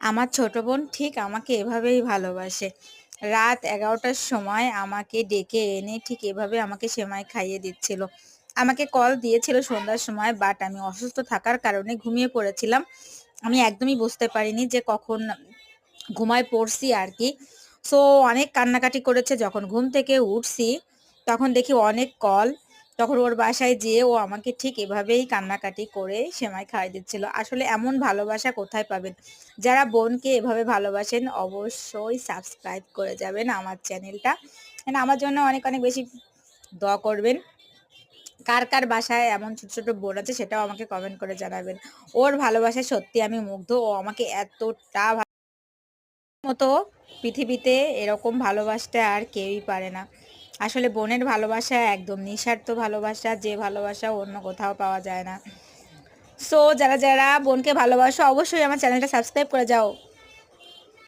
আমার ছোট বোন ঠিক আমাকে এভাবেই ভালোবাসে। রাত ১১টার সময় আমাকে ডেকে এনে ঠিক এভাবে আমাকে সেমাই খাইয়ে দিচ্ছিল। আমাকে কল দিয়েছিল সন্ধ্যার সময়, বাট আমি অসুস্থ থাকার কারণে ঘুমিয়ে পড়েছিলাম। আমি একদমই বুঝতে পারিনি যে কখন ঘুমায় পড়ছি আরকি। সো অনেক কান্নাকাটি করেছে। যখন ঘুম থেকে উঠছি, তখন দেখি অনেক কল। তখন ওর বাসায় যেয়ে ও আমাকে ঠিক এভাবেই কান্নাকাটি করে সেমাই খাইয়ে দিচ্ছিল। আসলে এমন ভালোবাসা কোথায় পাবেন? যারা বোনকে এভাবে ভালোবাসেন অবশ্যই সাবস্ক্রাইব করে যাবেন আমার চ্যানেলটা। এন্ড আমার জন্য অনেক, অনেক বেশি দোয়া করবেন। কার, কার বাসায় এমন ছোট, ছোট বোন আছে সেটাও আমাকে কমেন্ট করে জানাবেন। ওর ভালোবাসায় সত্যি আমি মুগ্ধ। ও আমাকে এতটা মতো পৃথিবীতে এরকম ভালোবাসতে আর কেউই পারে না। আসলে বোনের ভালোবাসা একদম নিঃস্বার্থ ভালোবাসা, যে ভালোবাসা অন্য কোথাও পাওয়া যায় না। সো যারা, যারা বোনকে ভালোবাসো অবশ্যই আমার চ্যানেলটা সাবস্ক্রাইব করে যাও।